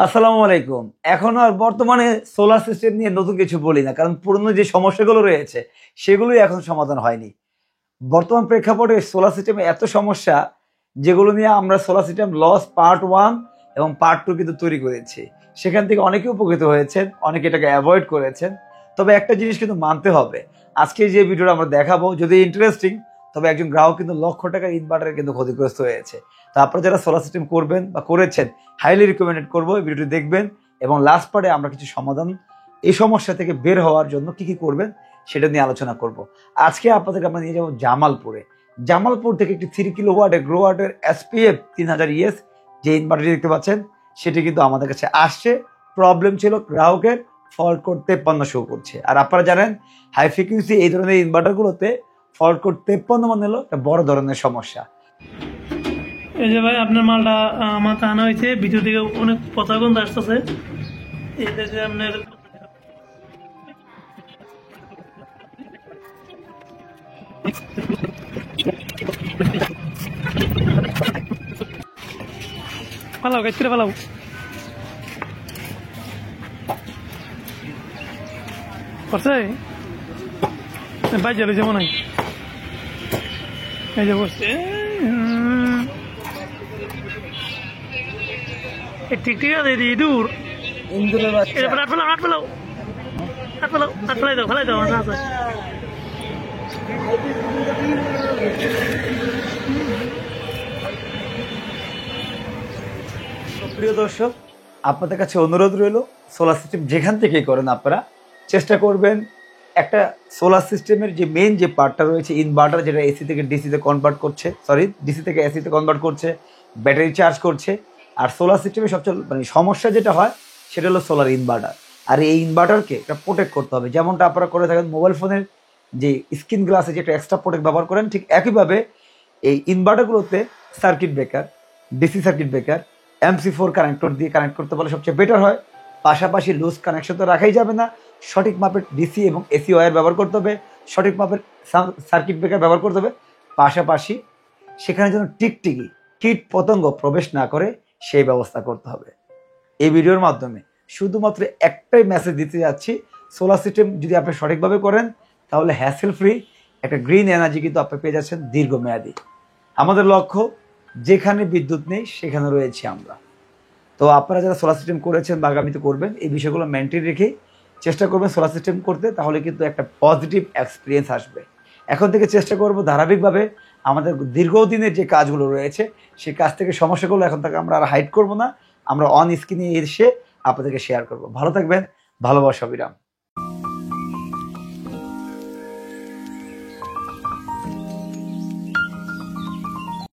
আসসালামু আলাইকুম। এখন আর বর্তমানে সোলার সিস্টেম নিয়ে নতুন কিছু বলি না, কারণ পুরনো যে সমস্যাগুলো রয়েছে সেগুলোই এখন সমাধান হয়নি। বর্তমান প্রেক্ষাপটে সোলার সিস্টেমে এত সমস্যা, যেগুলো নিয়ে আমরা সোলার সিস্টেম লস পার্ট 1 এবং পার্ট 2 কিন্তু তৈরি করেছি। সেখান থেকে অনেকে উপকৃত হয়েছেন, অনেকে এটাকে অ্যাভয়েড করেছেন। তবে একটা জিনিস কিন্তু মানতে হবে, আজকে যে ভিডিওটা আমরা দেখাবো যদি ইন্টারেস্টিং, তবে একজন গ্রাহক কিন্তু লক্ষ টাকার ইনভার্টারে কিন্তু ক্ষতিগ্রস্ত হয়েছে। তো আপনারা যারা সোলার সিস্টেম করবেন বা করেছেন, হাইলি রিকমেন্ডেড করবো এই ভিডিওটি দেখবেন, এবং লাস্ট পার্টে আমরা কিছু সমাধান এই সমস্যা থেকে বের হওয়ার জন্য কি কি করবেন সেটা নিয়ে আলোচনা করব। আজকে আপনাদেরকে আমরা নিয়ে যাবো জামালপুরে। জামালপুর থেকে একটি 3 কিলোওয়াটের গ্রোয়াটের SPF 3000 ES যে ইনভার্টারটি দেখতে পাচ্ছেন, সেটি কিন্তু আমাদের কাছে আসছে। প্রবলেম ছিল গ্রাহকের, ফল্ট কোড 53 শো করছে। আর আপনারা জানেন হাই ফ্রিকুয়েন্সি এই ধরনের ইনভার্টারগুলোতে ফল্ট কোড 53 মানে হলো একটা বড় ধরনের সমস্যা। এই যে ভাই আপনার মালটা আমার আনা হয়েছে, ভিতর থেকে অনেক পচা গন্ধ আসতেছে। এটা যে আপনার পালাও গাছ করে পালাও। করছে বাজে রয়েছে মনে হয়। এই যে বসছে ঠিক ঠিক আছে দূর ইন্দুরের বাচ্চা। হাত ফেলাও হাত ফেলাও হাত ফেলাও হাত ফেলাই দাও ফেলাই দাও আছে। প্রিয় দর্শক, আপনাদের কাছে অনুরোধ রইল, সোলার সিস্টেম যেখান থেকেই করেন আপনারা চেষ্টা করবেন একটা সোলার সিস্টেমের যে মেইন যে পার্টটা রয়েছে ইনভার্টার, যেটা এসি থেকে ডিসিতে কনভার্ট করছে, ডিসি থেকে এসিতে কনভার্ট করছে, ব্যাটারি চার্জ করছে। আর সোলার সিস্টেমের সবচেয়ে সমস্যা যেটা হয় সেটা হলো সোলার ইনভার্টার। আর এই ইনভার্টারকে একটা প্রোটেক্ট করতে হবে, যেমনটা আপনারা করে থাকেন মোবাইল ফোনের যে স্ক্রিন গ্লাসে যেটা এক্সট্রা প্রোটেক্ট ব্যবহার করেন, ঠিক একইভাবে এই ইনভার্টারগুলোতে circuit breaker, DC circuit breaker, MC4 connector দিয়ে কানেক্ট করতে পারলে সবচেয়ে বেটার হয়। পাশাপাশি লুজ কানেকশন তো রাখাই যাবে না, সঠিক মাপের ডিসি এবং এসি ওয়্যার ব্যবহার করতে হবে, সঠিক মাপের সার্কিট ব্রেকার ব্যবহার করতে হবে। পাশাপাশি সেখানে যেন টিকটিকি কীট পতঙ্গ প্রবেশ না করে সেই ব্যবস্থা করতে হবে। এই ভিডিওর মাধ্যমে শুধুমাত্র একটাই মেসেজ দিতে যাচ্ছি, সোলার সিস্টেম যদি আপনি সঠিকভাবে করেন তাহলে হ্যাসেল ফ্রি একটা গ্রিন এনার্জি কিন্তু আপনি পেয়ে যাচ্ছেন দীর্ঘমেয়াদী। আমাদের লক্ষ্য যেখানে বিদ্যুৎ নেই সেখানে রয়েছি আমরা। তো আপনারা যারা সোলার সিস্টেম করেছেন বা আগামীতে করবেন, এই বিষয়গুলো মেনটেন রেখে চেষ্টা করবেন সোলার সিস্টেম করতে, তাহলে কিন্তু একটা পজিটিভ এক্সপিরিয়েন্স আসবে। এখন থেকে চেষ্টা করব ধারাবাহিকভাবে আমাদের দীর্ঘদিনের যে কাজগুলো রয়েছে সেই কাজ থেকে সমস্যাগুলো এখন থেকে আমরা আর হাইড করবো না, আমরা অন স্ক্রিনে এসে আপনাদেরকে শেয়ার করব। ভালো থাকবেন, ভালোবাসা, বিরাম।